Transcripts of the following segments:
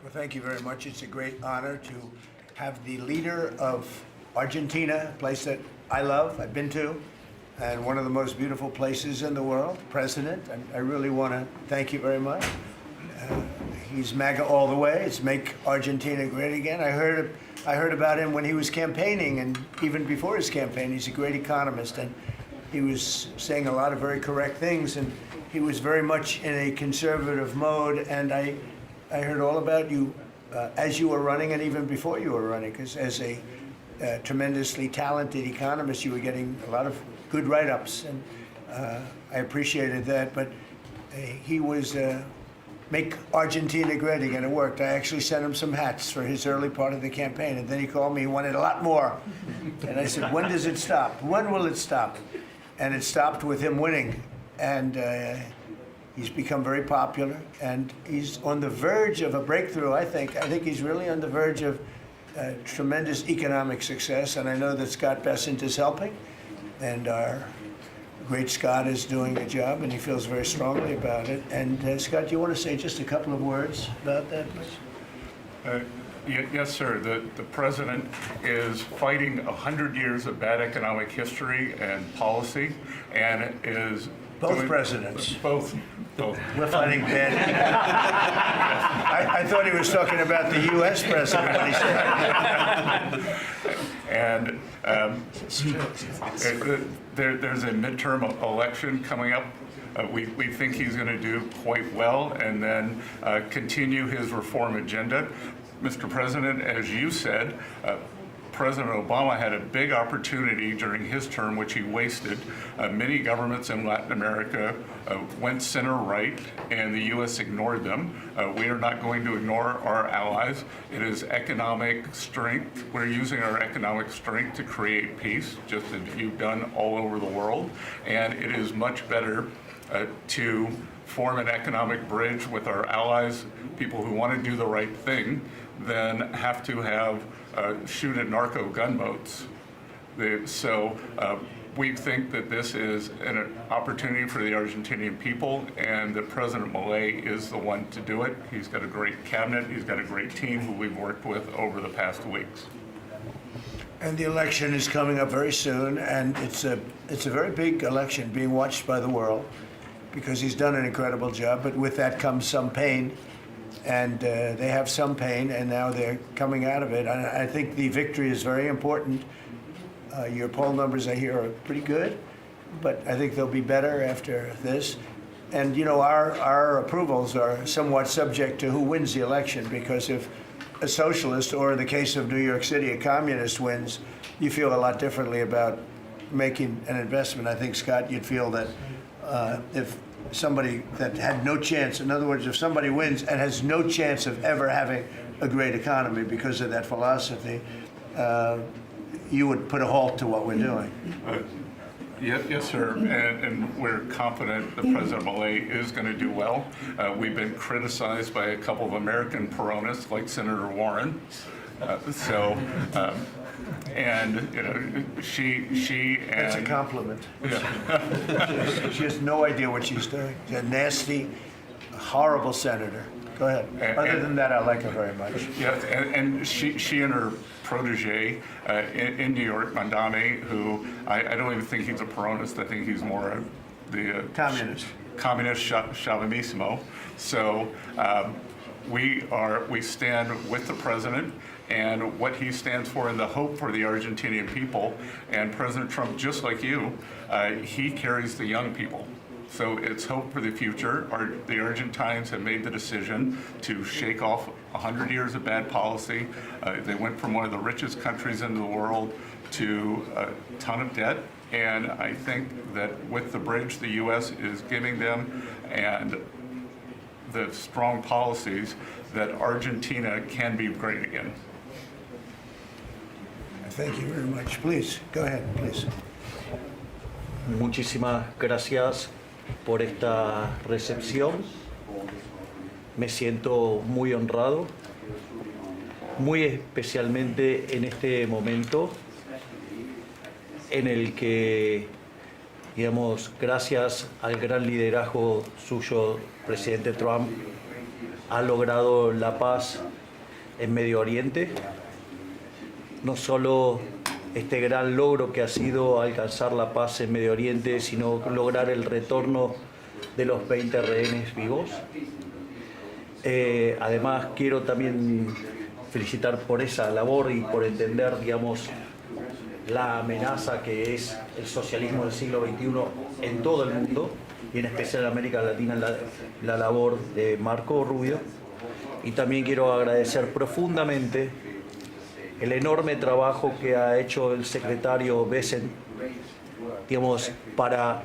Well, thank you very much. It's a great honor to have the leader of Argentina, a place that I love, I've been to, and one of the most beautiful places in the world, president. And I really want to thank you very much. He's MAGA all the way. It's Make Argentina Great Again. I heard about him when he was campaigning, and even before his campaign. He's a great economist, and he was saying a lot of very correct things, and he was very much in a conservative mode. And I heard all about you as you were running and even before you were running, because as a tremendously talented economist, you were getting a lot of good write-ups, and I appreciated that. But he was Make Argentina Great Again. It worked. I actually sent him some hats for his early part of the campaign, and then he called me. He wanted a lot more, and I said, "When does it stop? When will it stop?" And it stopped with him winning, and he's become very popular, and he's on the verge of a breakthrough. I think he's really on the verge of tremendous economic success, and I know that Scott Bessent is helping, and our great Scott is doing a job, and he feels very strongly about it. And Scott, do you want to say just a couple of words about that, please? Yes, sir. The president is fighting 100 years of bad economic history and policy, and is Both presidents. Both. We're fighting bad. I thought he was talking about the U.S. president when he said. And there's a midterm election coming up. We think he's going to do quite well, and then continue his reform agenda. Mr. President, as you said, President Obama had a big opportunity during his term, which he wasted. Many governments in Latin America went center-right, and the U.S. ignored them. We are not going to ignore our allies. It is economic strength. We're using our economic strength to create peace, just as you've done all over the world. And it is much better to form an economic bridge with our allies, people who want to do the right thing, than have to have shoot at narco gunboats. So we think that this is an opportunity for the Argentinian people, and that President Milei is the one to do it. He's got a great cabinet. He's got a great team who we've worked with over the past weeks. And the election is coming up very soon, and it's a very big election being watched by the world, because he's done an incredible job, but with that comes some pain. And they have some pain, and now they're coming out of it. And I think the victory is very important. Your poll numbers, I hear, are pretty good, but I think they'll be better after this. And, you know, our approvals are somewhat subject to who wins the election, because if a socialist, or in the case of New York City, a communist wins, you feel a lot differently about making an investment. I think, Scott, you'd feel that if somebody that had no chance, in other words, if somebody wins and has no chance of ever having a great economy because of that philosophy, you would put a halt to what we're doing. Yes, sir, and we're confident that President Milei is going to do well. We've been criticized by a couple of American Peronists, like Senator Warren. And you know, she and That's a compliment. Yeah. She has no idea what she's doing. She's a nasty, horrible senator. Go ahead. Other than that, I like her very much. Yeah, and she and her protege in New York, Mandani, who I don't even think he's a Peronist. I think he's more the communist Chavismo. So we stand with the president and what he stands for, and the hope for the Argentinian people. And President Trump, just like you, he carries the young people. So it's hope for the future. The Argentines have made the decision to shake off 100 years of bad policy. They went from one of the richest countries in the world to a ton of debt. And I think that with the bridge the U.S. is giving them and the strong policies, that Argentina can be great again. Thank you very much. Please, go ahead, please. Muchísimas gracias por esta recepción. Me siento muy honrado, muy especialmente en este momento en el que, digamos, gracias al gran liderazgo suyo, presidente Trump, ha logrado la paz en Medio Oriente. No solo este gran logro que ha sido alcanzar la paz en Medio Oriente, sino lograr el retorno de los 20 rehenes vivos. Además, quiero también felicitar por esa labor y por entender, digamos, la amenaza que es el socialismo del siglo XXI en todo el mundo, y en especial en América Latina, la labor de Marco Rubio. Y también quiero agradecer profundamente el enorme trabajo que ha hecho el secretario Besen, digamos, para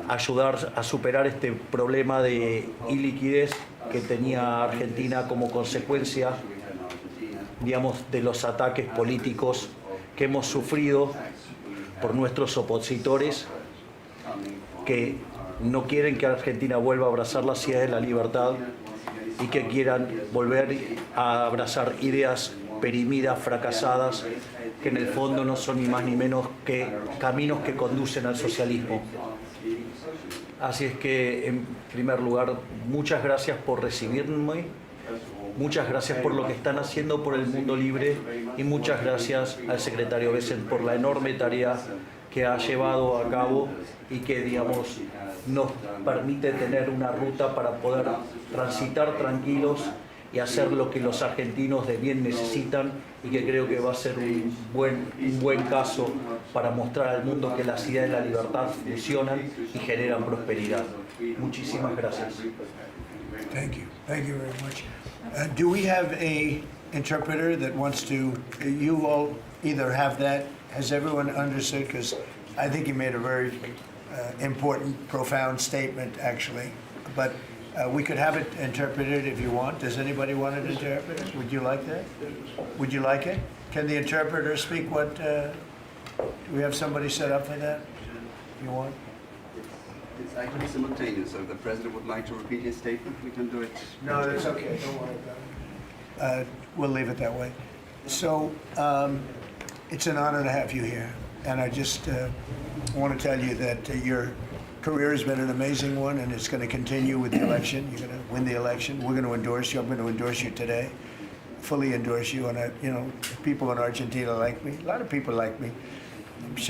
ayudar a superar este problema de iliquidez que tenía Argentina como consecuencia, digamos, de los ataques políticos que hemos sufrido por nuestros opositores que no quieren que Argentina vuelva a abrazar las ideas de la libertad y que quieran volver a abrazar ideas perimidas, fracasadas, que en el fondo no son ni más ni menos que caminos que conducen al socialismo. Así es que, en primer lugar, muchas gracias por recibirme, muchas gracias por lo que están haciendo por el mundo libre y muchas gracias al secretario Besen por la enorme tarea que ha llevado a cabo y que, digamos, nos permite tener una ruta para poder transitar tranquilos y hacer lo que los argentinos de bien necesitan, y que creo que va a ser un buen caso para mostrar al mundo que las ideas de la libertad funcionan y generan prosperidad. Muchísimas gracias. Thank you. Thank you very much. Do we have a interpreter that wants to, you all either have that, has everyone understood? Because I think you made a very important, profound statement, actually. But we could have it interpreted if you want. Does anybody want it interpreted? Would you like that? Would you like it? Can the interpreter speak what, do we have somebody set up for that? You want? It's actually simultaneous, so if the President would like to repeat his statement, we can do it. No, that's okay. Don't worry about it. We'll leave it that way. So it's an honor to have you here. And I just want to tell you that your career has been an amazing one, and it's going to continue with the election. You're going to win the election. We're going to endorse you. I'm going to endorse you today, fully endorse you. And people in Argentina like me. A lot of people like me.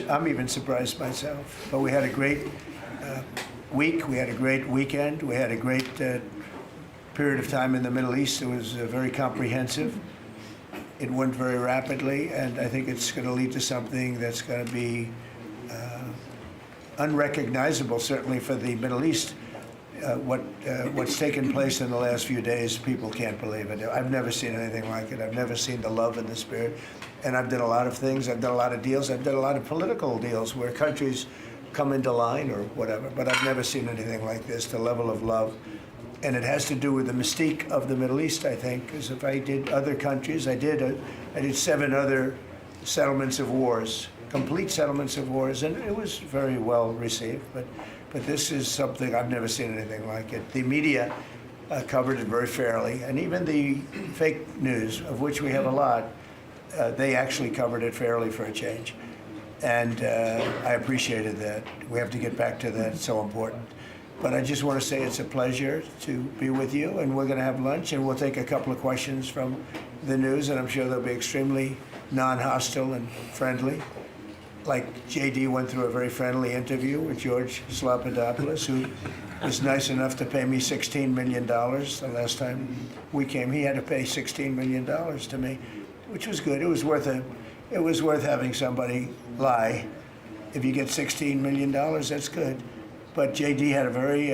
I'm even surprised myself. But we had a great week. We had a great weekend. We had a great period of time in the Middle East. It was very comprehensive. It went very rapidly, and I think it's going to lead to something that's going to be unrecognizable, certainly for the Middle East. What's taken place in the last few days, people can't believe it. I've never seen anything like it. I've never seen the love and the spirit. And I've done a lot of things. I've done a lot of deals. I've done a lot of political deals where countries come into line or whatever, but I've never seen anything like this, the level of love. And it has to do with the mystique of the Middle East, I think, because if I did other countries, I did 7 other settlements of wars, complete settlements of wars, and it was very well received. But this is something I've never seen anything like it. The media covered it very fairly, and even the fake news, of which we have a lot, they actually covered it fairly for a change. And I appreciated that. We have to get back to that. It's so important. But I just want to say it's a pleasure to be with you, and we're going to have lunch, and we'll take a couple of questions from the news, and I'm sure they'll be extremely non-hostile and friendly. Like JD went through a very friendly interview with George Slopadopoulous, who was nice enough to pay me $16 million the last time we came. He had to pay $16 million to me, which was good. It was worth having somebody lie. If you get $16 million, that's good. But JD had a very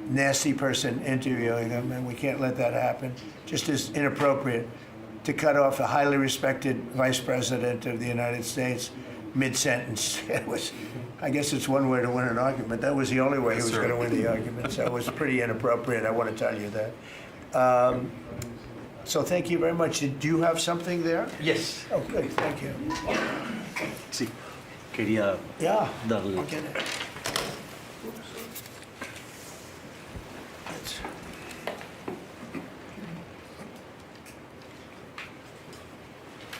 nasty person interviewing him, and we can't let that happen. Just as inappropriate to cut off a highly respected vice president of the United States mid-sentence. I guess it's one way to win an argument. That was the only way he was going to win the argument. So it was pretty inappropriate, I want to tell you that. So thank you very much. Do you have something there? Yes. Oh, good. Thank you. Sí. Quería Yeah. darle. I'll get it.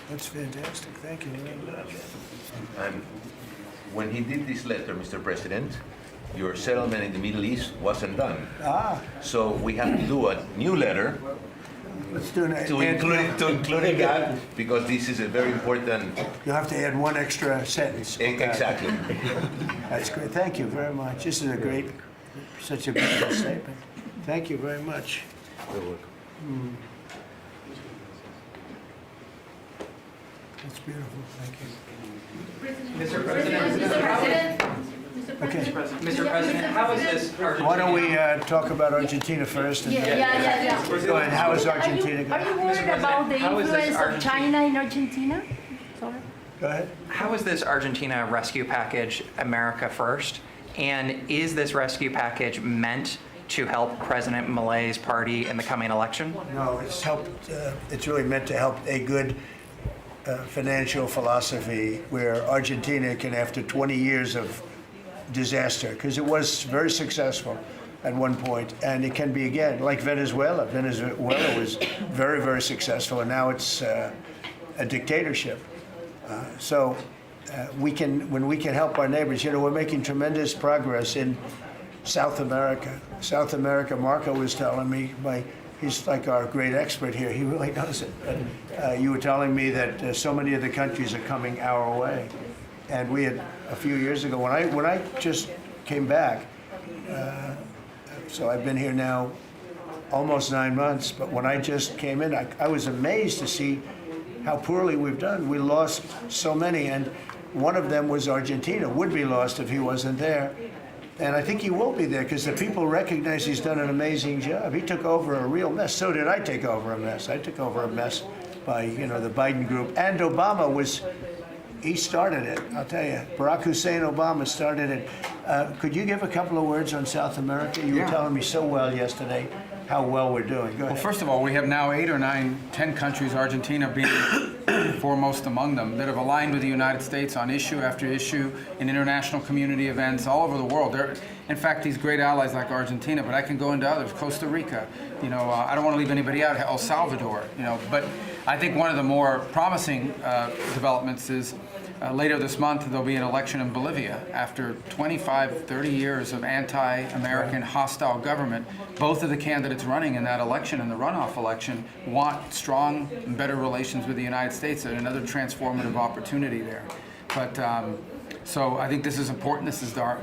That's fantastic. Thank you very much. And when he did this letter, Mr. President, your settlement in the Middle East wasn't done. Ah, So we have to do a new letter let's do an. to include that, because this is a very important. You'll have to add one extra sentence. Exactly. That's great. Thank you very much. This is a great, such a beautiful statement. Thank you very much. That's beautiful. Thank you. Mr. President, Okay. Mr. President, how is this Why don't Argentina? we talk about Argentina first? And Yeah. Go ahead. How is Are Argentina you going? worried about the how is this influence of Argentina- China in Argentina? Sorry. Go ahead. How is this Argentina rescue package America first? And is this rescue package meant to help President Milei's party in the coming election? No, it's helped. It's really meant to help a good financial philosophy where Argentina can, after 20 years of disaster, because it was very successful at one point, and it can be again, like Venezuela. Venezuela was very, very successful, and now it's a dictatorship. So when we can help our neighbors, you know, we're making tremendous progress in South America. South America, Marco was telling me, he's like our great expert here. He really knows it. You were telling me that so many of the countries are coming our way. And we had, a few years ago, when I just came back, so I've been here now almost 9 months, but when I just came in, I was amazed to see how poorly we've done. We lost so many, and one of them was Argentina, would be lost if he wasn't there. And I think he will be there because the people recognize he's done an amazing job. He took over a real mess. So did I take over a mess. I took over a mess by, you know, the Biden group. And Obama he started it, I'll tell you. Barack Hussein Obama started it. Could you give a couple of words on South America? You were telling me so well yesterday how well we're doing. Go ahead. Well, first of all, we have now 8 or 9, 10 countries, Argentina being foremost among them, that have aligned with the United States on issue after issue in international community events all over the world. They're, in fact, these great allies like Argentina, but I can go into others, Costa Rica, you know, I don't want to leave anybody out, El Salvador, you know, but I think one of the more promising developments is later this month, there'll be an election in Bolivia. After 25, 30 years of anti-American hostile government, both of the candidates running in that election and the runoff election want strong and better relations with the United States and another transformative opportunity there. But so I think this is important. This is our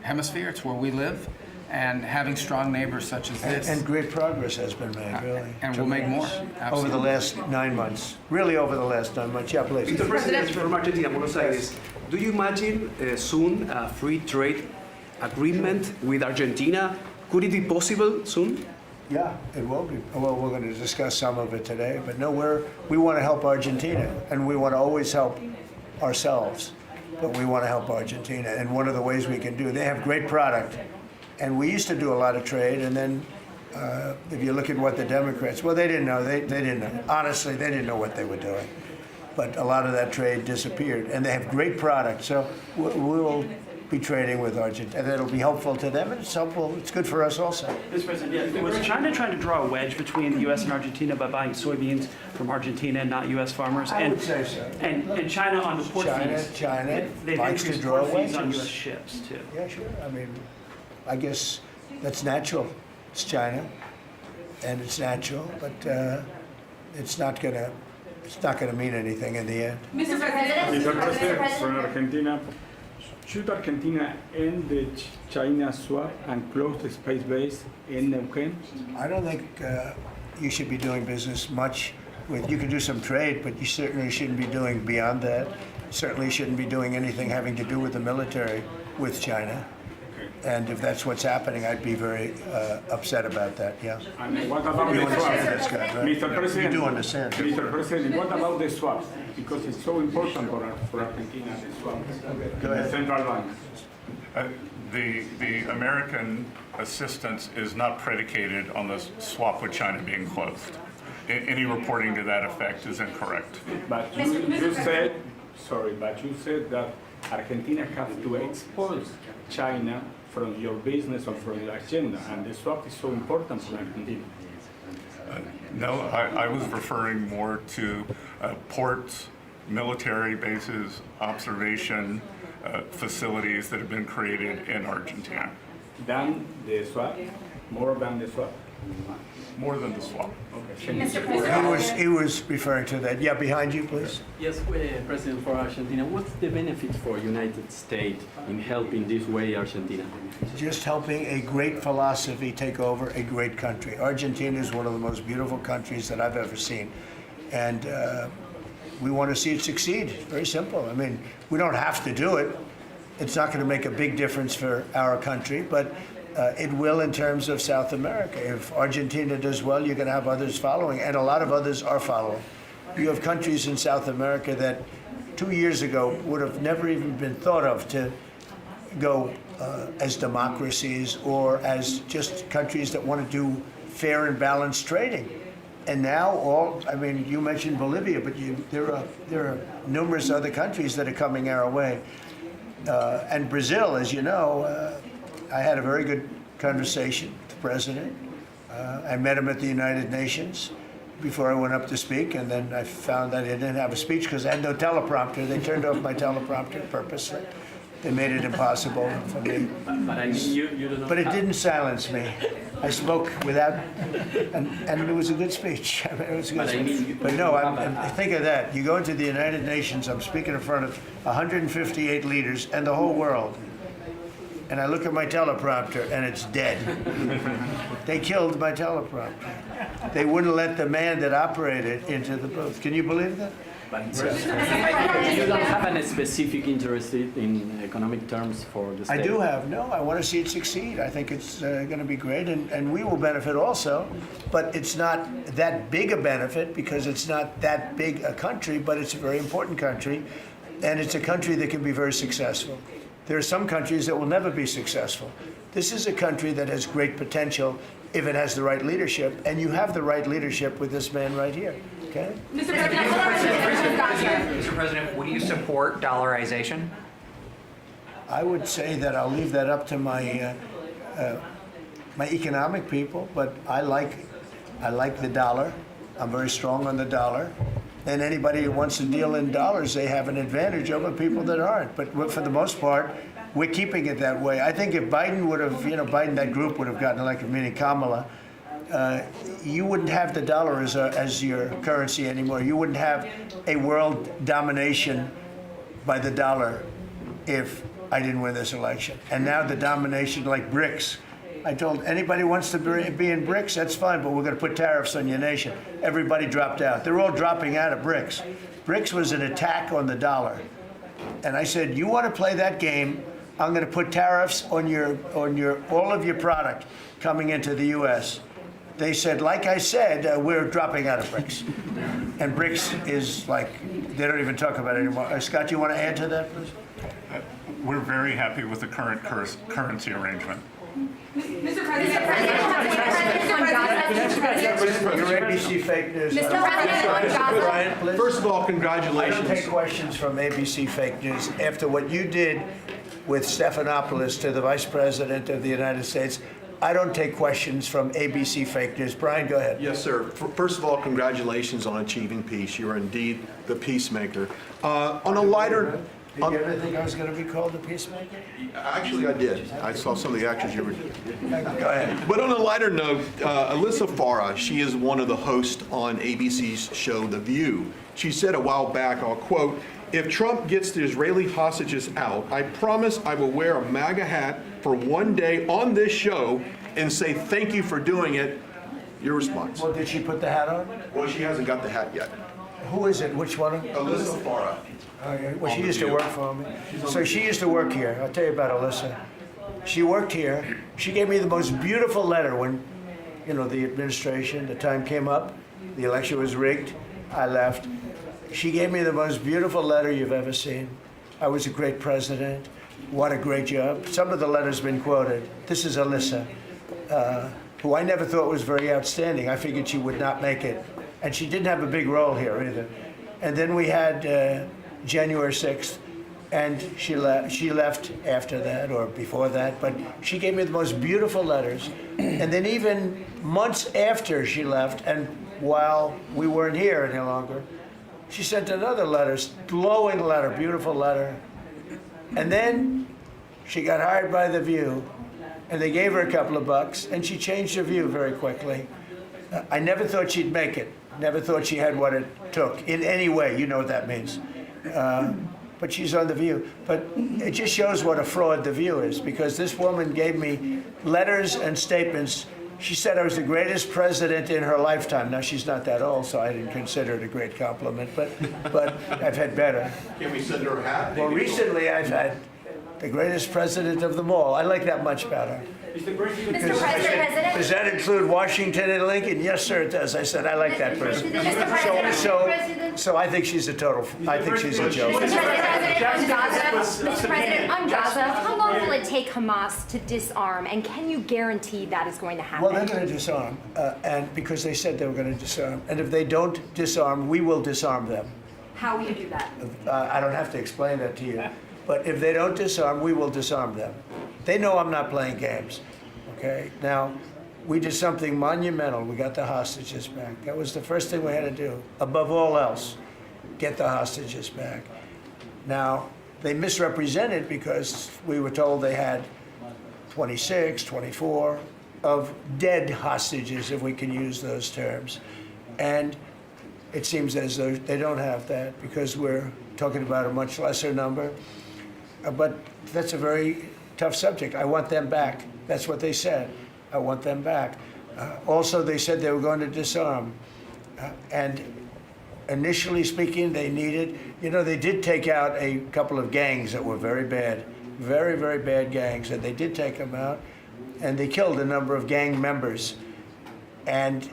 hemisphere. It's where we live. And having strong neighbors such as this. And great progress has been made, really. And we'll make more. Absolutely. Over the last 9 months. Really over the last 9 months. Yeah, please. Mr. President, from Argentina, Buenos Aires, do you imagine soon a free trade agreement with Argentina? Could it be possible soon? Yeah, it will be. Well, we're going to discuss some of it today, but no, we want to help Argentina, and we want to always help ourselves, but we want to help Argentina. And one of the ways we can do, they have great product, and we used to do a lot of trade, and then if you look at what the Democrats, well, they didn't know. They didn't know. Honestly, they didn't know what they were doing. But a lot of that trade disappeared, and they have great product. So we'll be trading with Argentina, and it'll be helpful to them, and it's helpful. It's good for us also. Mr. President, was China trying to draw a wedge between the U.S. and Argentina by buying soybeans from Argentina and not U.S. farmers? I would say so. And China on the port fees. China They've likes to increased draw port fees on wedges. U.S. ships, too. Yeah, sure. I mean, I guess that's natural. It's China, and it's natural, but it's not gonna mean anything in the end. Mr. President, Mr. President, from Argentina, should Argentina end the China swap and close the space base in Neuquén? I don't think you should be doing business much with. You can do some trade, but you certainly shouldn't be doing beyond that. Certainly shouldn't be doing anything having to do with the military with China. And if that's what's happening, I'd be very upset about that. Yeah. And what about You the understand swap? this guy, right? Mr. President, You do understand. Mr. President, what about the swap? Because it's so important for Argentina, the swap. Go ahead. The central bank. The American assistance is not predicated on the swap with China being closed. Any reporting to that effect is incorrect. But you said, but you said that Argentina has to export China from your business or from your agenda, and the swap is so important for Argentina. No, I was referring more to ports, military bases, observation, facilities that have been created in Argentina. Than the swap? More than the swap? More than the swap. Okay. Mr. President. He was referring to that. Yeah, behind you, please. Yes, President for Argentina, what's the benefit for United States in helping this way Argentina? Just helping a great philosophy take over a great country. Argentina is one of the most beautiful countries that I've ever seen. And we want to see it succeed. Very simple. I mean, we don't have to do it. It's not going to make a big difference for our country, but it will in terms of South America. If Argentina does well, you're going to have others following, and a lot of others are following. You have countries in South America that 2 years ago would have never even been thought of to go as democracies or as just countries that want to do fair and balanced trading. And now I mean, you mentioned Bolivia, but there are numerous other countries that are coming our way. And Brazil, as you know, I had a very good conversation with the president. I met him at the United Nations before I went up to speak, and then I found that I didn't have a speech because I had no teleprompter. They turned off my teleprompter purposely. They made it impossible for me. But I mean, you don't know. But it didn't silence me. I spoke without, and it was a good speech. I mean, it was a good But I mean, speech. But no, think of that. You go into the United Nations, I'm speaking in front of 158 leaders and the whole world. And I look at my teleprompter and it's dead. They killed my teleprompter. They wouldn't let the man that operated into the booth. Can you believe that? But you don't have any specific interest in economic terms for the state? I do have. No, I want to see it succeed. I think it's going to be great, and we will benefit also. But it's not that big a benefit because it's not that big a country, but it's a very important country, and it's a country that can be very successful. There are some countries that will never be successful. This is a country that has great potential if it has the right leadership, and you have the right leadership with this man right here. Okay? Mr. President, Mr. President, would you support dollarization? I would say that I'll leave that up to my my economic people, but I like the dollar. I'm very strong on the dollar. And anybody who wants to deal in dollars, they have an advantage over people that aren't. But for the most part, we're keeping it that way. I think if Biden would have, Biden, that group would have gotten elected, meaning Kamala, you wouldn't have the dollar as your currency anymore. You wouldn't have a world domination by the dollar if I didn't win this election. And now the domination, like BRICS. I told anybody wants to be in BRICS, that's fine, but we're going to put tariffs on your nation. Everybody dropped out. They're all dropping out of BRICS. BRICS was an attack on the dollar. And I said, you want to play that game, I'm going to put tariffs on all of your product coming into the U.S. They said, like I said, we're dropping out of BRICS. And BRICS is like, they don't even talk about it anymore. Scott, you want to add to that, please? We're very happy with the current currency arrangement. Mr. President, Your ABC fake news. Mr. President, Brian, please. First of all, I congratulations. don't take questions from ABC fake news. After what you did with Stephanopoulos to the Vice President of the United States, I don't take questions from ABC fake news. Brian, go ahead. Yes, sir. First of all, congratulations on achieving peace. You are indeed the peacemaker. On a lighter... Did you ever think I was going to be called a peacemaker? Actually, I did. I saw some of the actions you were... Go ahead. But on a lighter note, Alyssa Farah, she is one of the hosts on ABC's show The View. She said a while back, I'll quote, "If Trump gets the Israeli hostages out, I promise I will wear a MAGA hat for one day on this show and say thank you for doing it." Your response? Well, did she put the hat on? Well, she hasn't got the hat yet. Who is it? Which one? Alyssa Farah. Oh, yeah. Well, she used to work for me. So she used to work here. I'll tell you about Alyssa. She worked here. She gave me the most beautiful letter when, the administration, the time came up, the election was rigged, I left. She gave me the most beautiful letter you've ever seen. I was a great president. What a great job. Some of the letters have been quoted. This is Alyssa, who I never thought was very outstanding. I figured she would not make it. And she didn't have a big role here either. And then we had January 6th, and she left after that or before that, but she gave me the most beautiful letters. And then even months after she left, and while we weren't here any longer, she sent another letter, glowing letter, beautiful letter. And then she got hired by The View, and they gave her a couple of bucks, and she changed her view very quickly. I never thought she'd make it. Never thought she had what it took in any way. You know what that means. But she's on The View. But it just shows what a fraud The View is, because this woman gave me letters and statements. She said I was the greatest president in her lifetime. Now, she's not that old, so I didn't consider it a great compliment, but I've had better. Can we send her a hat? Well, recently I've had the greatest president of them all. I like that much better. Mr. President, Mr. President. Does that include Washington and Lincoln? Yes, sir, it does. I said, I like that person. Mr. President. So I think she's a total, I think she's a joke. Mr. President, on Gaza, how long will it take Hamas to disarm, and can you guarantee that is going to happen? Well, they're going to disarm, and because they said they were going to disarm. And if they don't disarm, we will disarm them. How will you do that? I don't have to explain that to you. But if they don't disarm, we will disarm them. They know I'm not playing games, okay? Now, we did something monumental. We got the hostages back. That was the first thing we had to do. Above all else, get the hostages back. Now, they misrepresented because we were told they had 26, 24 of dead hostages, if we can use those terms. And it seems as though they don't have that because we're talking about a much lesser number. But that's a very tough subject. I want them back. That's what they said. I want them back. Also, they said they were going to disarm. And initially speaking, they needed, they did take out a couple of gangs that were very bad, very, very bad gangs, and they did take them out, and they killed a number of gang members. And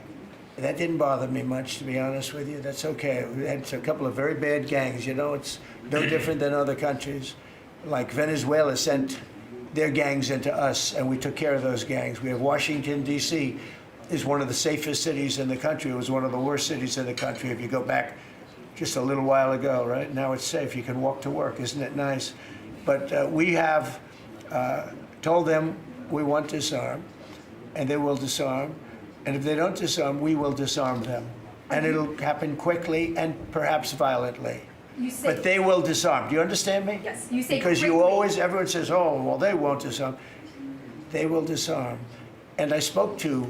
that didn't bother me much, to be honest with you. That's okay. We had a couple of very bad gangs. It's no different than other countries. Like Venezuela sent their gangs into us, and we took care of those gangs. We have Washington, D.C. is one of the safest cities in the country. It was one of the worst cities in the country if you go back just a little while ago, right? Now it's safe. You can walk to work. Isn't it nice? But we have told them we want to disarm, and they will disarm. And if they don't disarm, we will disarm them. And it'll happen quickly and perhaps violently. But they will disarm. Do you understand me? Yes. You say because quickly. everyone says, oh, well, they won't disarm. They will disarm. And I spoke to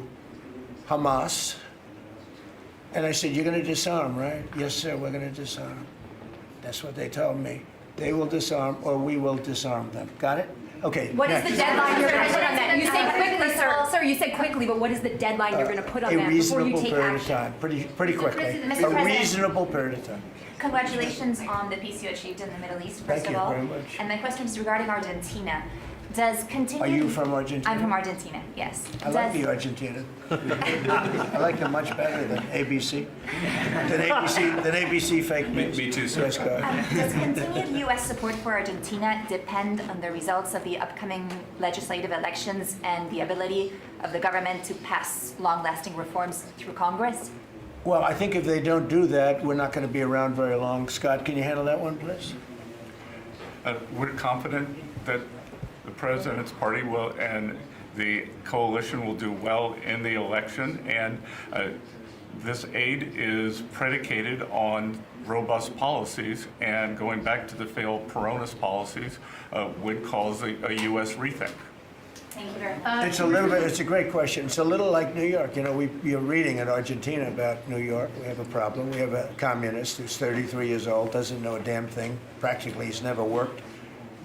Hamas, and I said, you're going to disarm, right? Yes, sir, we're going to disarm. That's what they told me. They will disarm, or we will disarm them. Got it? Okay. What is next. the deadline you're going to put on that? You say quickly, sir. Sir, you said quickly, but what is the deadline you're going to put on that before you take period of action? time, pretty quickly. Mr. A President. reasonable period of time. Congratulations on the peace you achieved in the Middle East, first Thank of you all. very much. And my question is regarding Argentina. Does continue? Are you from Argentina? I'm from Argentina, yes. I like the Argentina. I like them much better than ABC. Than ABC fake news. Me too, sir. Yes, go ahead. Does continued U.S. support for Argentina depend on the results of the upcoming legislative elections and the ability of the government to pass long-lasting reforms through Congress? Well, I think if they don't do that, we're not going to be around very long. Scott, can you handle that one, please? We're confident that the president's party will and the coalition will do well in the election, and this aid is predicated on robust policies, and going back to the failed Peronist policies would cause a U.S. rethink. Thank you very much. It's a great question. It's a little like New York. You're reading in Argentina about New York. We have a problem. We have a communist who's 33 years old, doesn't know a damn thing. Practically, he's never worked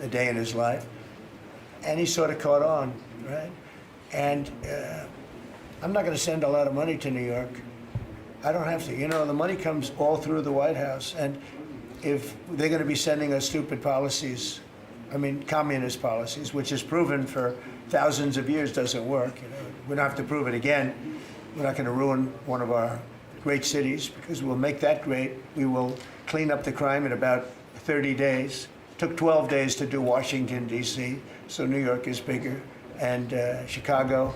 a day in his life. And he sort of caught on, right? And I'm not going to send a lot of money to New York. I don't have to. The money comes all through the White House. And if they're going to be sending us stupid policies, communist policies, which is proven for thousands of years doesn't work. We don't have to prove it again. We're not going to ruin one of our great cities because we'll make that great. We will clean up the crime in about 30 days. It took 12 days to do Washington, D.C., so New York is bigger. And Chicago,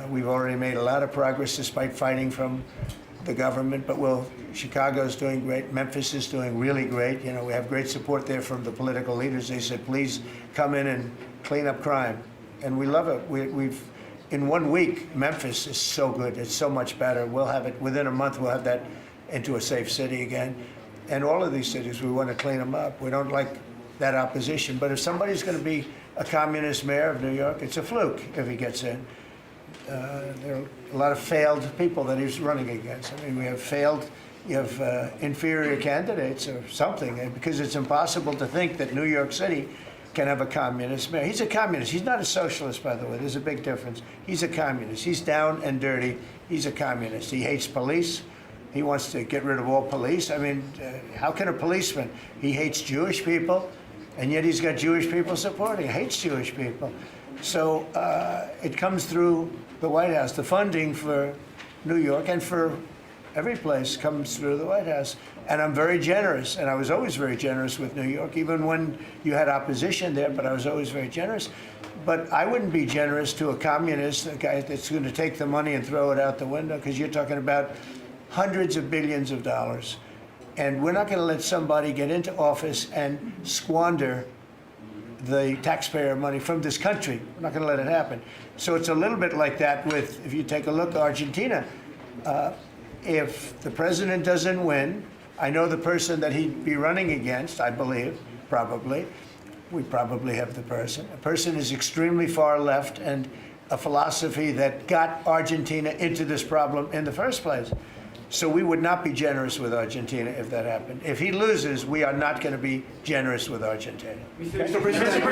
we've already made a lot of progress despite fighting from the government, but Chicago's doing great. Memphis is doing really great. We have great support there from the political leaders. They said, please come in and clean up crime. And we love it. We've in 1 week, Memphis is so good. It's so much better. We'll have it within a month. We'll have that into a safe city again. And all of these cities, we want to clean them up. We don't like that opposition. But if somebody's going to be a communist mayor of New York, it's a fluke if he gets in. There are a lot of failed people that he's running against. I mean, you have inferior candidates or something, because it's impossible to think that New York City can have a communist mayor. He's a communist. He's not a socialist, by the way. There's a big difference. He's a communist. He's down and dirty. He's a communist. He hates police. He wants to get rid of all police. I mean, how can a policeman? He hates Jewish people, and yet he's got Jewish people supporting. He hates Jewish people. So it comes through the White House. The funding for New York and for every place comes through the White House. And I'm very generous, and I was always very generous with New York, even when you had opposition there, but I was always very generous. But I wouldn't be generous to a communist, a guy that's going to take the money and throw it out the window, because you're talking about hundreds of billions of dollars. And we're not going to let somebody get into office and squander the taxpayer money from this country. We're not going to let it happen. So it's a little bit like that with, if you take a look at Argentina, if the president doesn't win, I know the person that he'd be running against, I believe, probably. We probably have the person. A person is extremely far left and a philosophy that got Argentina into this problem in the first place. So we would not be generous with Argentina if that happened. If he loses, we are not going to be generous with Argentina. Mr. President,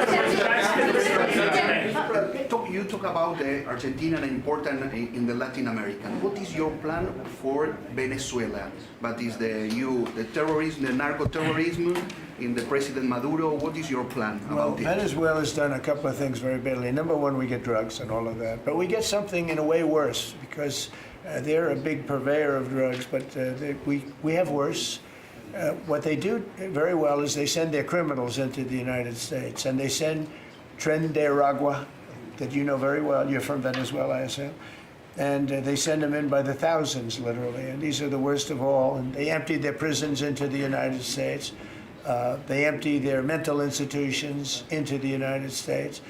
you talk about Argentina and important in the Latin American. What is your plan for Venezuela? But is the terrorism, the narco-terrorism in the President Maduro? What is your plan about it? Venezuela's done a couple of things very badly. Number one, we get drugs and all of that. But we get something in a way worse, because they're a big purveyor of drugs, but we have worse. What they do very well is they send their criminals into the United States, and they send Tren de Aragua, that you know very well. You're from Venezuela, I assume. And they send them in by the thousands, literally. And these are the worst of all. And they empty their prisons into the United States. They empty their mental institutions into the United States.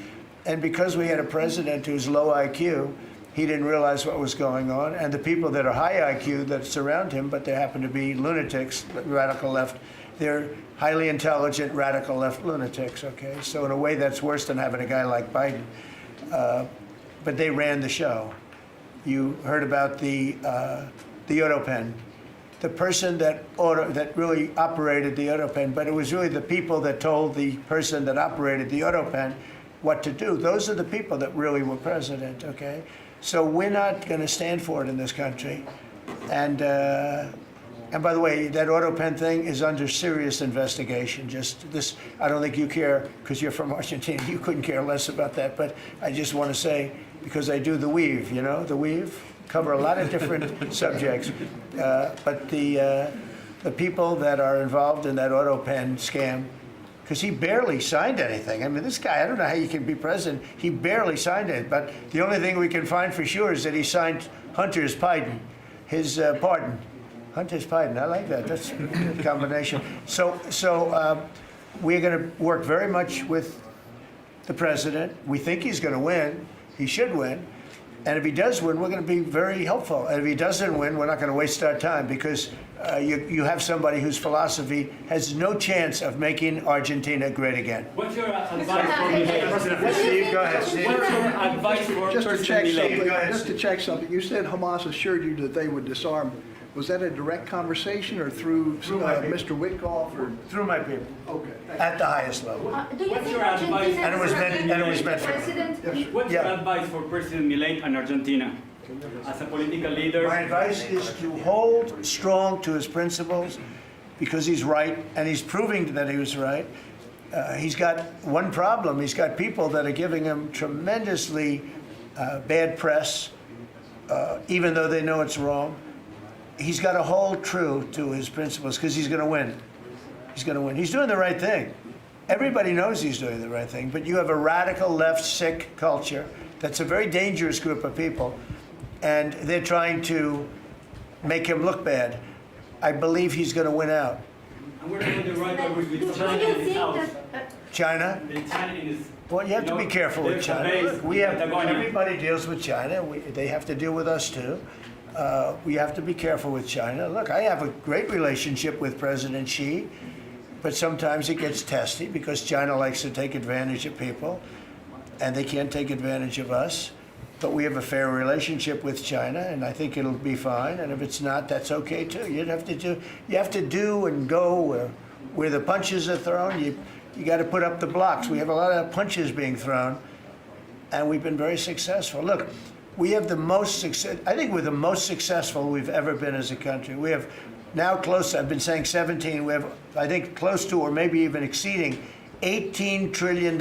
And because we had a president who's low IQ, he didn't realize what was going on. And the people that are high IQ that surround him, but they happen to be lunatics, radical left, they're highly intelligent, radical left lunatics, okay? So in a way, that's worse than having a guy like Biden. But they ran the show. You heard about the Autopen. The person that really operated the Autopen, but it was really the people that told the person that operated the Autopen what to do. Those are the people that really were president, okay? So we're not going to stand for it in this country. And by the way, that Autopen thing is under serious investigation. Just this, I don't think you care, because you're from Argentina, you couldn't care less about that. But I just want to say, because I do the weave, you know, the weave, cover a lot of different subjects. But the people that are involved in that Autopen scam, because he barely signed anything. I mean, this guy, I don't know how you can be president. He barely signed it. But the only thing we can find for sure is that he signed Hunter's pardon, his pardon. Hunter's pardon, I like that. That's a good combination. So we're going to work very much with the president. We think he's going to win. He should win. And if he does win, we're going to be very helpful. And if he doesn't win, we're not going to waste our time, because you have somebody whose philosophy has no chance of making Argentina great again. What's your advice for Milei? Steve, go ahead. Steve. What's your advice for President Milei? Just to check something, you said Hamas assured you that they would disarm. Was that a direct conversation or through Mr. Witkoff? Or? Through my people. Okay. At the highest level. Do you What's think your advice? And it was meant for President? What's your advice for President Milei and Argentina as a political leader? My advice is to hold strong to his principles, because he's right, and he's proving that he was right. He's got one problem. He's got people that are giving him tremendously bad press, even though they know it's wrong. He's got to hold true to his principles, because he's going to win. He's going to win. He's doing the right thing. Everybody knows he's doing the right thing, but you have a radical left sick culture that's a very dangerous group of people, and they're trying to make him look bad. I believe he's going to win out. And we're doing the right way with China in this house. China? Well, you have to be careful with China. Look, we have, everybody deals with China. They have to deal with us too. We have to be careful with China. Look, I have a great relationship with President Xi. but sometimes it gets testy because China likes to take advantage of people, and they can't take advantage of us. But we have a fair relationship with China, and I think it'll be fine. And if it's not, that's okay too. You have to do and go where the punches are thrown. You got to put up the blocks. We have a lot of punches being thrown, and we've been very successful. Look, we have the most success. I think we're the most successful we've ever been as a country. We have now close. I've been saying 17. We have, I think, close to or maybe even exceeding $18 trillion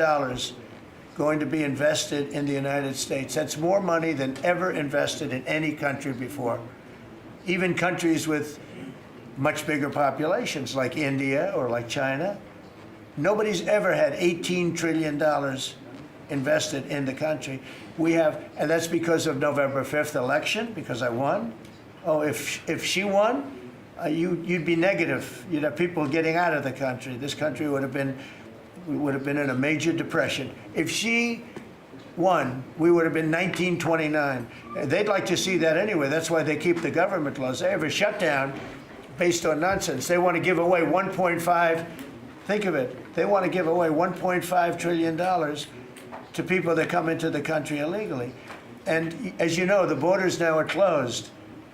going to be invested in the United States. That's more money than ever invested in any country before. Even countries with much bigger populations like India or like China, nobody's ever had $18 trillion invested in the country. We have, and that's because of November 5th election, because I won. Oh, if she won, you'd be negative. You'd have people getting out of the country. This country would have been in a major depression. If she won, we would have been 1929. They'd like to see that anyway. That's why they keep the government laws. They have a shutdown based on nonsense. They want to give away 1.5, think of it, they want to give away $1.5 trillion to people that come into the country illegally. And as you know, the borders now are closed.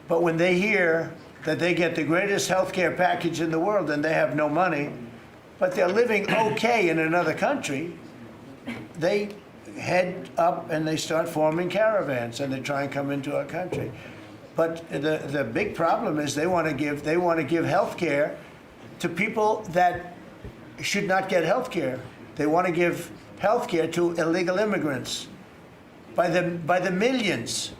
But when they hear that they get the greatest health care package in the world and they have no money, but they're living okay in another country, they head up and they start forming caravans and they try and come into our country. But the big problem is they want to give health care to people that should not get health care. They want to give health care to illegal immigrants by the millions.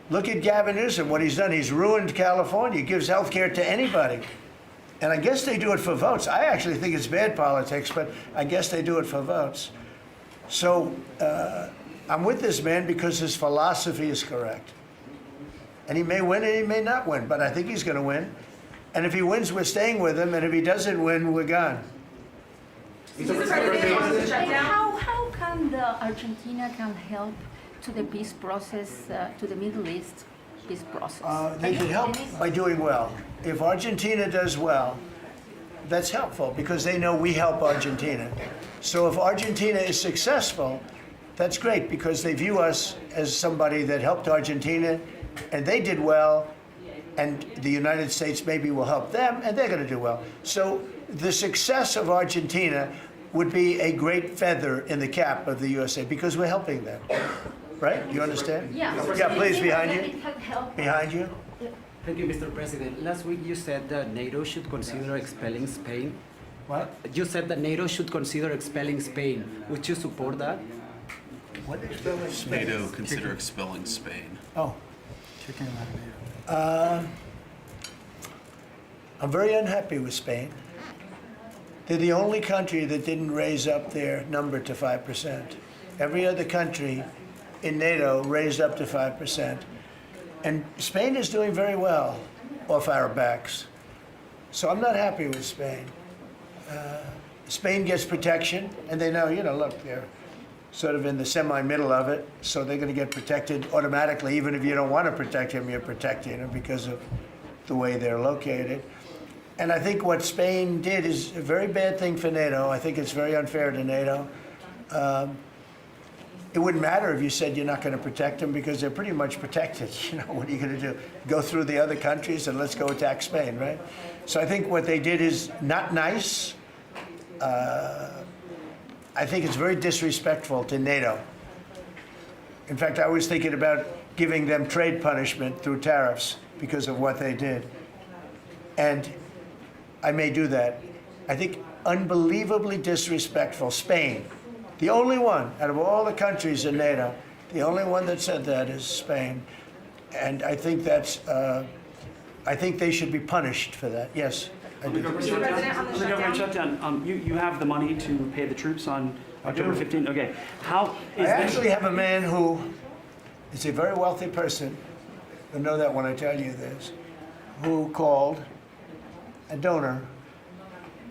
Look at Gavin Newsom, what he's done. He's ruined California. He gives health care to anybody. And I guess they do it for votes. I actually think it's bad politics, but I guess they do it for votes. So I'm with this man because his philosophy is correct. And he may win and he may not win, but I think he's going to win. And if he wins, we're staying with him. And if he doesn't win, we're gone. How can Argentina help to the peace process, to the Middle East peace process? They can help by doing well. If Argentina does well, that's helpful because they know we help Argentina. So if Argentina is successful, that's great because they view us as somebody that helped Argentina and they did well, and the United States maybe will help them and they're going to do well. So the success of Argentina would be a great feather in the cap of the USA because we're helping them. Right? You understand? Yeah. Yeah, please, behind you. Behind you. Thank you, Mr. President. Last week you said that NATO should consider expelling Spain. What? You said that NATO should consider expelling Spain. Would you support that? What expelling Spain? NATO consider expelling Spain. Oh. I'm very unhappy with Spain. They're the only country that didn't raise up their number to 5%. Every other country in NATO raised up to 5%. And Spain is doing very well off our backs. So I'm not happy with Spain. Spain gets protection, and they know, look, they're sort of in the semi-middle of it, so they're going to get protected automatically. Even if you don't want to protect them, you're protecting them because of the way they're located. And I think what Spain did is a very bad thing for NATO. I think it's very unfair to NATO. It wouldn't matter if you said you're not going to protect them because they're pretty much protected. What are you going to do? Go through the other countries and let's go attack Spain, right? So I think what they did is not nice. I think it's very disrespectful to NATO. In fact, I was thinking about giving them trade punishment through tariffs because of what they did. And I may do that. I think unbelievably disrespectful. Spain, the only one out of all the countries in NATO, the only one that said that is Spain. And I think that's, I think they should be punished for that. Yes. On the government shutdown, you have the money to pay the troops on October 15th. Okay. How is I actually have a man who is a very wealthy person. You'll know that when I tell you this. Who called a donor,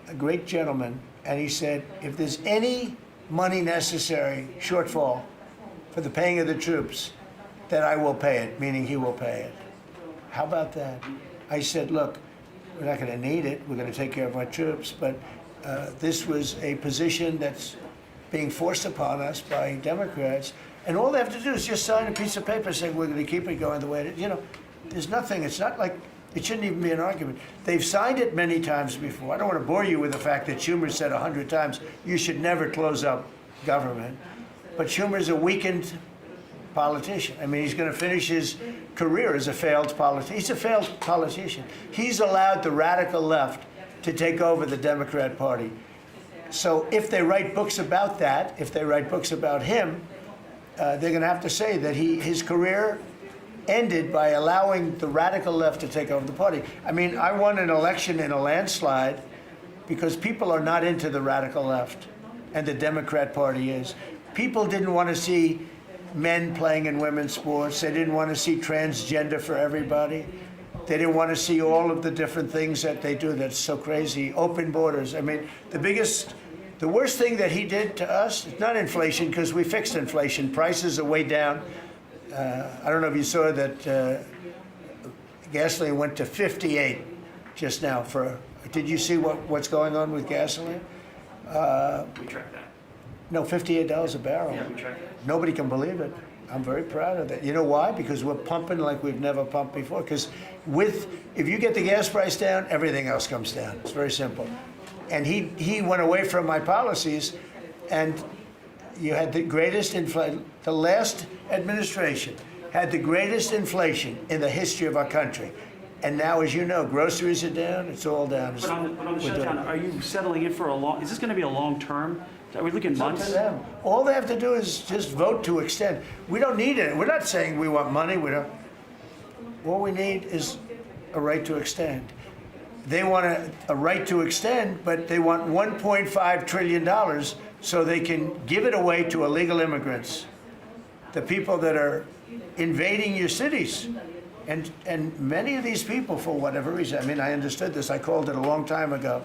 a great gentleman, and he said, if there's any money necessary, shortfall, for the paying of the troops, then I will pay it, meaning he will pay it. How about that? I said, look, we're not going to need it. We're going to take care of our troops. But This was a position that's being forced upon us by Democrats. And all they have to do is just sign a piece of paper saying we're going to keep it going the way it is. You know, there's nothing. It's not like it shouldn't even be an argument. They've signed it many times before. I don't want to bore you with the fact that Schumer said 100 times you should never close up government. But Schumer's a weakened politician. I mean, he's going to finish his career as a failed politician. He's a failed politician. He's allowed the radical left to take over the Democrat Party. So if they write books about that, if they write books about him, they're going to have to say that his career ended by allowing the radical left to take over the party. I mean, I won an election in a landslide because people are not into the radical left, and the Democrat Party is. People didn't want to see men playing in women's sports. They didn't want to see transgender for everybody. They didn't want to see all of the different things that they do that's so crazy. Open borders. I mean, the worst thing that he did to us, it's not inflation, because we fixed inflation. Prices are way down. I don't know if you saw that gasoline went to 58 just now. Did you see what's going on with gasoline? We track that. No, $58 a barrel. Yeah, we track that. Nobody can believe it. I'm very proud of that. You know why? Because we're pumping like we've never pumped before. Because if you get the gas price down, everything else comes down. It's very simple. And he went away from my policies, and you had the greatest inflation. The last administration had the greatest inflation in the history of our country. And now, as you know, groceries are down. It's all down. But on the shutdown, are you settling in for is this going to be a long term? Are we looking months? It's up to them. All they have to do is just vote to extend. We don't need it. We're not saying we want money. We don't. All we need is a right to extend. They want a right to extend, but they want $1.5 trillion so they can give it away to illegal immigrants, the people that are invading your cities. And many of these people, for whatever reason, I mean, I understood this. I called it a long time ago.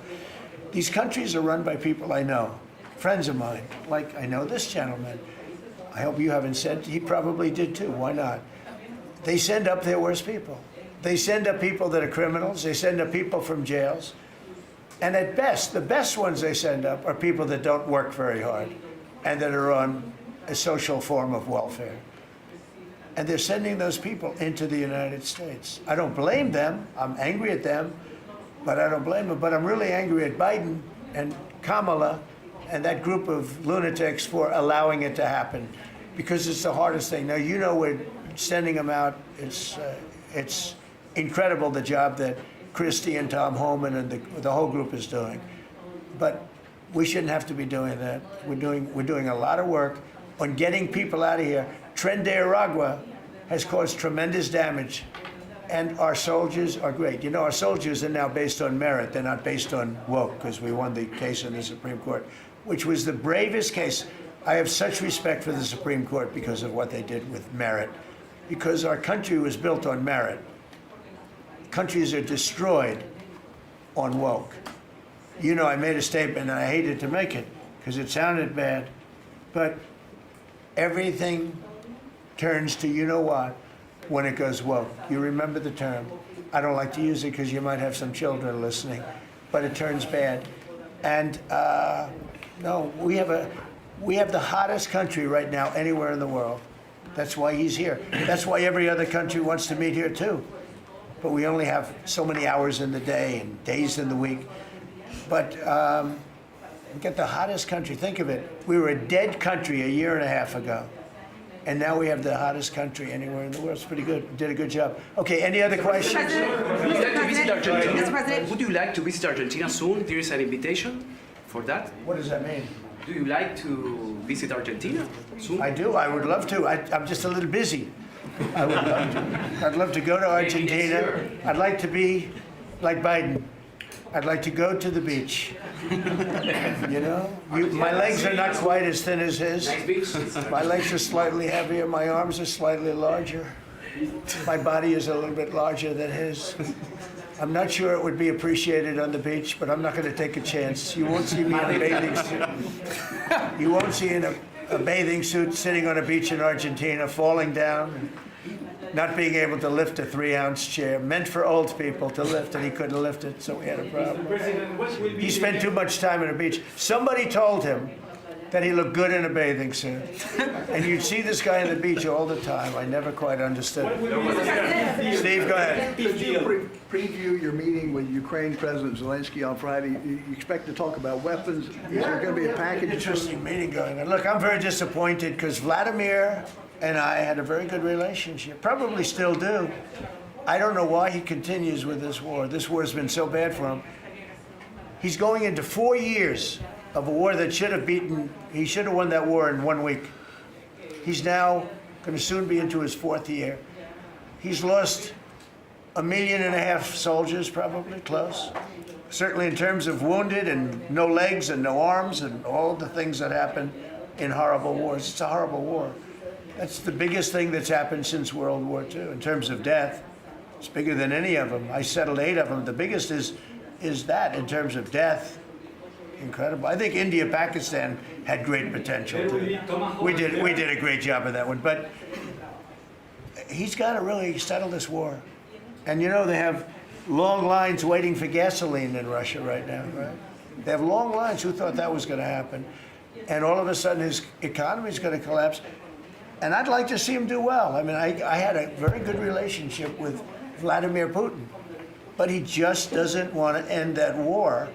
These countries are run by people I know. Friends of mine, like I know this gentleman. I hope you haven't said, he probably did too, why not? They send up their worst people. They send up people that are criminals, they send up people from jails. And at best, the best ones they send up are people that don't work very hard and that are on a social form of welfare. And they're sending those people into the United States. I don't blame them, I'm angry at them, but I don't blame them. But I'm really angry at Biden and Kamala and that group of lunatics for allowing it to happen, because it's the hardest thing. Now, you know, we're sending them out. It's incredible the job that Christie and Tom Homan and the whole group is doing. But we shouldn't have to be doing that. We're doing a lot of work on getting people out of here. Tren de Aragua has caused tremendous damage, and our soldiers are great. You know, our soldiers are now based on merit. They're not based on woke, because we won the case in the Supreme Court, which was the bravest case. I have such respect for the Supreme Court because of what they did with merit, because our country was built on merit. Countries are destroyed on woke. You know, I made a statement, and I hated to make it because it sounded bad, but everything turns to you know what when it goes woke. You remember the term. I don't like to use it because you might have some children listening, but it turns bad. And no, we have the hottest country right now anywhere in the world. That's why he's here. That's why every other country wants to meet here too. But we only have so many hours in the day and days in the week. But we get the hottest country. Think of it. We were a dead country a year and a half ago. And now we have the hottest country anywhere in the world. It's pretty good. We did a good job. Okay, any other questions? Would you like to visit Argentina? Mr. President. Would you like to visit Argentina soon? There is an invitation for that. What does that mean? Do you like to visit Argentina soon? I do. I would love to. I'm just a little busy. I would love to. I'd love to go to Argentina. I'd like to be like Biden. I'd like to go to the beach. You know? My legs are not quite as thin as his. My legs are slightly heavier. My arms are slightly larger. My body is a little bit larger than his. I'm not sure it would be appreciated on the beach, but I'm not going to take a chance. You won't see me in a bathing suit. You won't see in a bathing suit sitting on a beach in Argentina, falling down. not being able to lift a 3-ounce chair, meant for old people to lift, and he couldn't lift it, so we had a problem. He spent too much time on the beach. Somebody told him that he looked good in a bathing suit. And you'd see this guy on the beach all the time. I never quite understood it. Steve, go ahead. Could you preview your meeting with Ukraine President Zelensky on Friday? You expect to talk about weapons? Is there going to be a package? Interesting meeting going on. Look, I'm very disappointed because Vladimir and I had a very good relationship, probably still do. I don't know why he continues with this war. This war has been so bad for him. He's going into 4 years of a war that he should have won that war in 1 week. He's now going to soon be into his 4th year. He's lost 1.5 million soldiers, probably, close. Certainly in terms of wounded and no legs and no arms and all the things that happen in horrible wars. It's a horrible war. That's the biggest thing that's happened since World War II in terms of death. It's bigger than any of them. I settled 8 of them. The biggest is that in terms of death. Incredible. I think India, Pakistan had great potential too. We did a great job of that one, but he's got to really settle this war. And you know, they have long lines waiting for gasoline in Russia right now, right? They have long lines. Who thought that was going to happen? And all of a sudden his economy is going to collapse. And I'd like to see him do well. I mean, I had a very good relationship with Vladimir Putin, but he just doesn't want to end that war.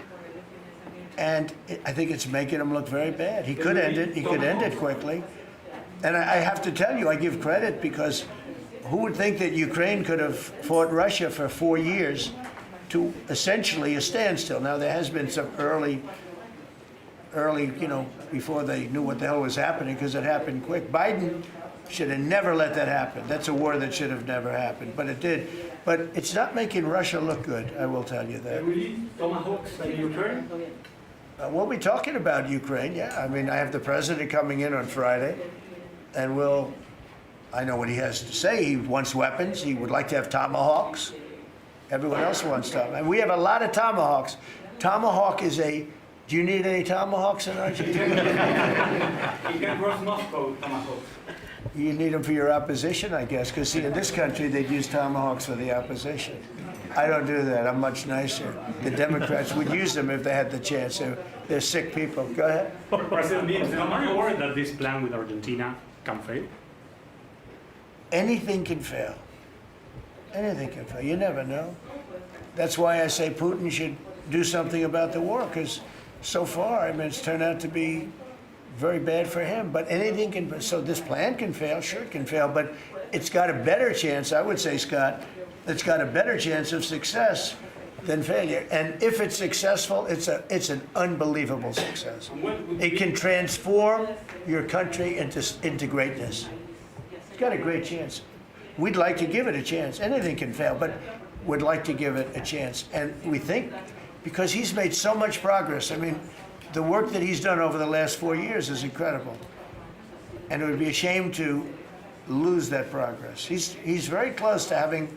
And I think it's making him look very bad. He could end it. He could end it quickly. And I have to tell you, I give credit because who would think that Ukraine could have fought Russia for 4 years to essentially a standstill? Now, there has been some early, you know, before they knew what the hell was happening, because it happened quick. Biden should have never let that happen. That's a war that should have never happened, but it did. But it's not making Russia look good, I will tell you that. Tomahawks in Ukraine? We'll be talking about Ukraine, yeah. I mean, I have the president coming in on Friday, and I know what he has to say. He wants weapons. He would like to have tomahawks. Everyone else wants tomahawks. And we have a lot of tomahawks. Tomahawk is do you need any tomahawks in Argentina? You can cross Moscow, tomahawks. You need them for your opposition, I guess, because see, in this country, they'd use tomahawks for the opposition. I don't do that. I'm much nicer. The Democrats would use them if they had the chance. They're sick people. Go ahead. President, are you worried that this plan with Argentina can fail? Anything can fail. Anything can fail. You never know. That's why I say Putin should do something about the war, because so far, I mean, it's turned out to be very bad for him. But anything can. So this plan can fail. Sure, it can fail, but it's got a better chance, I would say, Scott. It's got a better chance of success than failure. And if it's successful, it's an unbelievable success. It can transform your country into greatness. It's got a great chance. We'd like to give it a chance. Anything can fail, but we'd like to give it a chance. And we think, because he's made so much progress. I mean, the work that he's done over the last 4 years is incredible. And it would be a shame to lose that progress. He's very close to having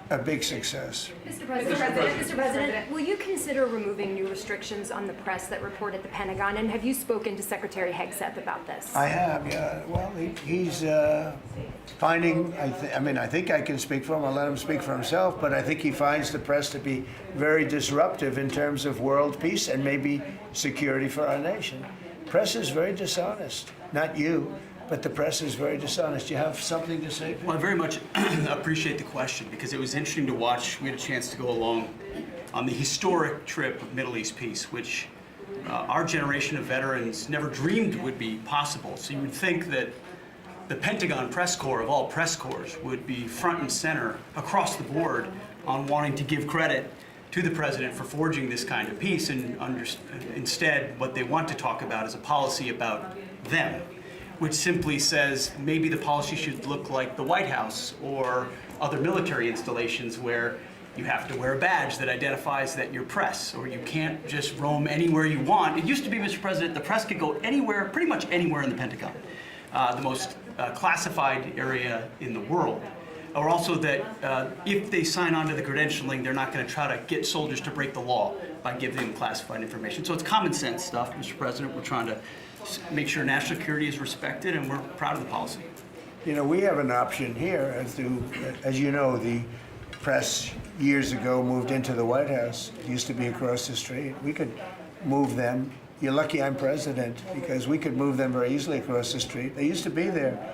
a big success. Mr. President, will you consider removing new restrictions on the press that report at the Pentagon? And have you spoken to Secretary Hegseth about this? I have, yeah. Well, he's finding, I think I can speak for him. I'll let him speak for himself, but I think he finds the press to be very disruptive in terms of world peace and maybe security for our nation. Press is very dishonest. Not you, but the press is very dishonest. Do you have something to say? Well, I very much appreciate the question, because it was interesting to watch. We had a chance to go along on the historic trip of Middle East peace, which our generation of veterans never dreamed would be possible. So you would think that the Pentagon press corps of all press corps would be front and center across the board on wanting to give credit to the president for forging this kind of peace, and instead what they want to talk about is a policy about them, which simply says maybe the policy should look like the White House or other military installations where you have to wear a badge that identifies that you're press, or you can't just roam anywhere you want. It used to be, Mr. President, the press could go anywhere, pretty much anywhere in the Pentagon, the most classified area in the world. Or also that if they sign on to the credentialing, they're not going to try to get soldiers to break the law by giving them classified information. So it's common sense stuff, Mr. President. We're trying to make sure national security is respected, and we're proud of the policy. You know, we have an option here as you know, the press years ago moved into the White House. It used to be across the street. We could move them. You're lucky I'm president because we could move them very easily across the street. They used to be there.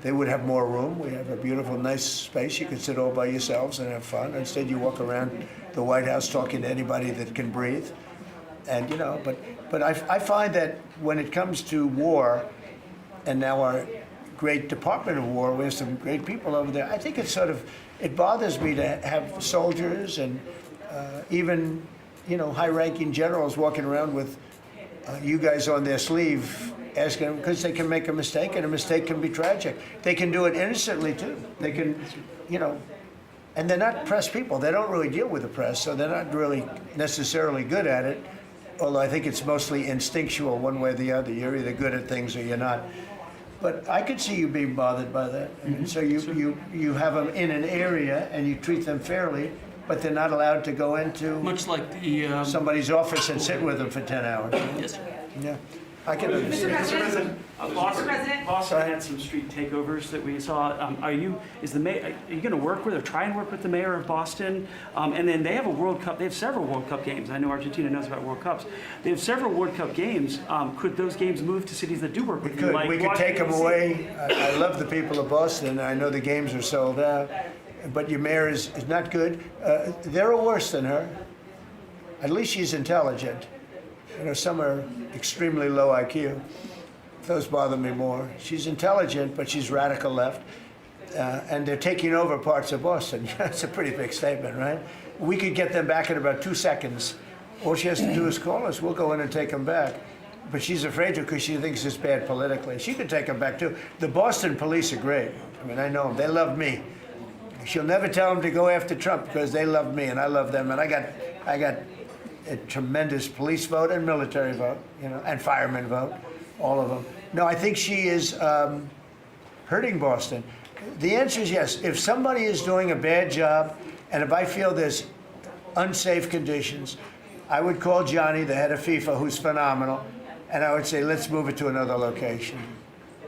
They would have more room. We have a beautiful, nice space. You could sit all by yourselves and have fun. Instead, you walk around the White House talking to anybody that can breathe. And, you know, but I find that when it comes to war, and now our great Department of War, we have some great people over there, I think it's it bothers me to have soldiers and even, you know, high-ranking generals walking around with you guys on their sleeve asking them, because they can make a mistake, and a mistake can be tragic. They can do it innocently, too. They can, you know, and they're not press people. They don't really deal with the press, so they're not really necessarily good at it, although I think it's mostly instinctual one way or the other. You're either good at things or you're not. But I could see you being bothered by that. And so you have them in an area, and you treat them fairly, but they're not allowed to go into Much like the somebody's office and sit with them for 10 hours. Yes, sir. Yeah, I can understand. Mr. President, Boston had some street takeovers that we saw. Are you going to work with or try and work with the mayor of Boston? And then they have a World Cup. They have several World Cup games. I know Argentina knows about World Cups. They have several World Cup games. Could those games move to cities that do work with you? We could take them away. I love the people of Boston. I know the games are sold out. But your mayor is not good. They're worse than her. At least she's intelligent. You know, some are extremely low IQ. Those bother me more. She's intelligent, but she's radical left. And they're taking over parts of Boston. That's a pretty big statement, right? We could get them back in about 2 seconds. All she has to do is call us. We'll go in and take them back. But she's afraid to because she thinks it's bad politically. She could take them back, too. The Boston police are great. I mean, I know them. They love me. She'll never tell them to go after Trump because they love me and I love them. And I got a tremendous police vote and military vote, you know, and fireman vote, all of them. No, I think she is hurting Boston. The answer is yes. If somebody is doing a bad job, and if I feel there's unsafe conditions, I would call Johnny, the head of FIFA, who's phenomenal, and I would say, let's move it to another location.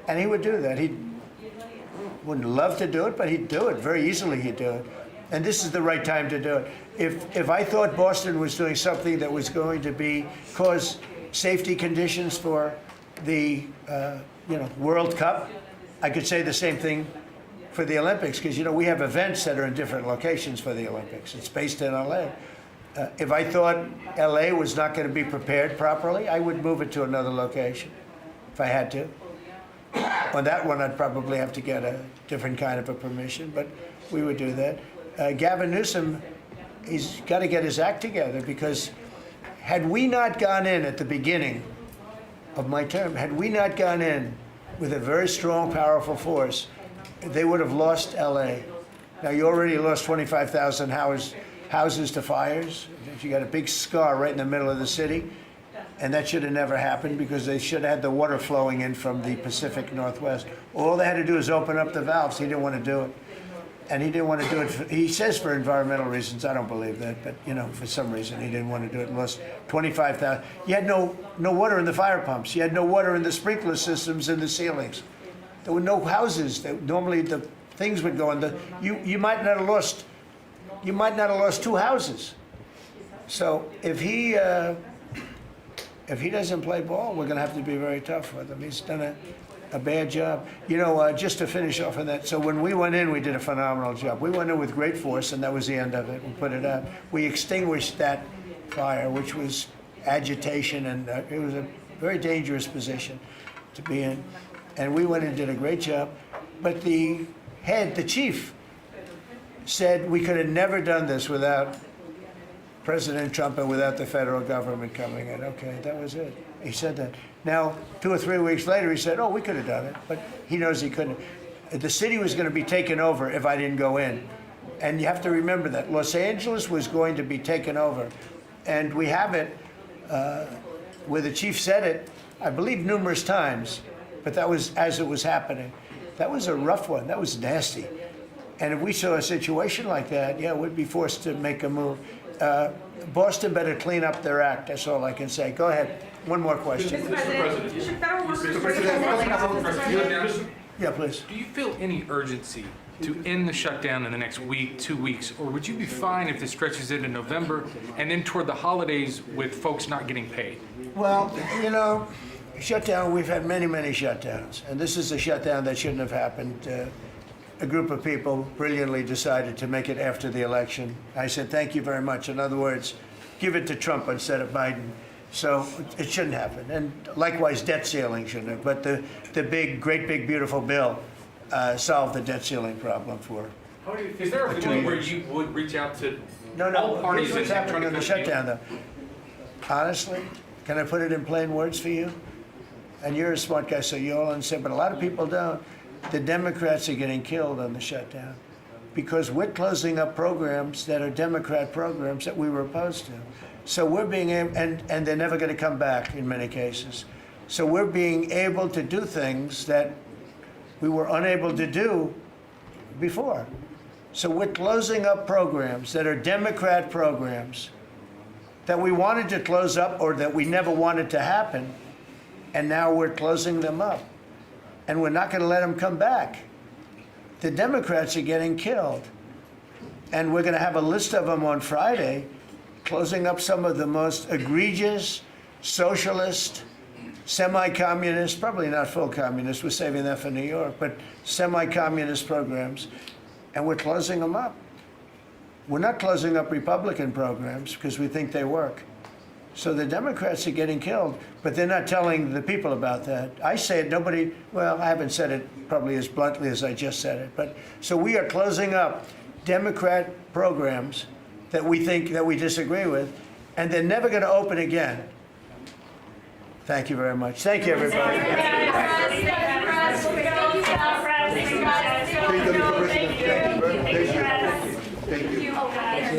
And he would do that. He wouldn't love to do it, but he'd do it. Very easily he'd do it. And this is the right time to do it. If I thought Boston was doing something that was going to cause safety conditions for the World Cup, I could say the same thing for the Olympics, because we have events that are in different locations for the Olympics. It's based in LA. If I thought LA was not going to be prepared properly, I would move it to another location if I had to. On that one, I'd probably have to get a different kind of a permission, but we would do that. Gavin Newsom, he's got to get his act together, because had we not gone in at the beginning of my term, had we not gone in with a very strong, powerful force, they would have lost LA. Now, you already lost 25,000 houses to fires. You got a big scar right in the middle of the city. And that should have never happened, because they should have had the water flowing in from the Pacific Northwest. All they had to do is open up the valves. He didn't want to do it. And he didn't want to do it. He says for environmental reasons. I don't believe that. But, for some reason, he didn't want to do it and lost 25,000. You had no water in the fire pumps. You had no water in the sprinkler systems in the ceilings. There were no houses. Normally, the things would go in. You might not have lost 2 houses. So if he doesn't play ball, we're going to have to be very tough with him. He's done a bad job. Just to finish off on that, so when we went in, we did a phenomenal job. We went in with great force, and that was the end of it. We put it out. We extinguished that fire, which was agitation, and it was a very dangerous position to be in. And we went and did a great job. But the chief, said we could have never done this without President Trump and without the federal government coming in. Okay, that was it. He said that. Now, 2 or 3 weeks later, he said, we could have done it, but he knows he couldn't. The city was going to be taken over if I didn't go in. And you have to remember that. Los Angeles was going to be taken over. And we have it where the chief said it, I believe, numerous times, but that was as it was happening. That was a rough one. That was nasty. And if we saw a situation like that, we'd be forced to make a move. Boston better clean up their act. That's all I can say. Go ahead. One more question. Mr. President, should federal workers Yeah, please. Do you feel any urgency to end the shutdown in the next week, 2 weeks, or would you be fine if this stretches into November and then toward the holidays with folks not getting paid? Well, you know, shutdown, we've had many, many shutdowns, and this is a shutdown that shouldn't have happened. A group of people brilliantly decided to make it after the election. I said, thank you very much. In other words, give it to Trump instead of Biden. So it shouldn't happen. And likewise, debt ceiling shouldn't have. But the big, great big, beautiful bill solved the debt ceiling problem for Is there a 2 point where years. you would reach out to No, all parties here's what's and happening try on to the cut a deal? shutdown, though. Honestly, can I put it in plain words for you? And you're a smart guy, so you all understand, but a lot of people don't. The Democrats are getting killed on the shutdown because we're closing up programs that are Democrat programs that we were opposed to. So we're being able, and they're never going to come back in many cases. So we're being able to do things that we were unable to do before. So we're closing up programs that are Democrat programs that we wanted to close up or that we never wanted to happen, and now we're closing them up. And we're not going to let them come back. The Democrats are getting killed. And we're going to have a list of them on Friday, closing up some of the most egregious, socialist, semi-communist, probably not full communist, we're saving that for New York, but semi-communist programs, and we're closing them up. We're not closing up Republican programs because we think they work. So the Democrats are getting killed, but they're not telling the people about that. I say it, nobody, well, I haven't said it probably as bluntly as I just said it, but so we are closing up Democrat programs that we think, that we disagree with, and they're never going to open again. Thank you very much. Thank you, everybody. Thank you.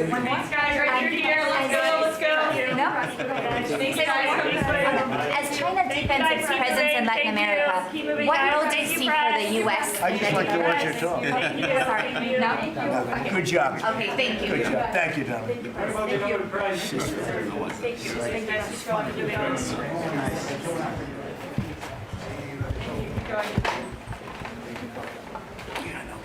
Thanks, guys. Right here. Let's go. As China deepens its presence in Latin America, what role do you see for the U.S.? I just like to watch you talk. Sorry. No? Okay. Good job. Okay, thank you. Good job. Thank you, darling. Thank you.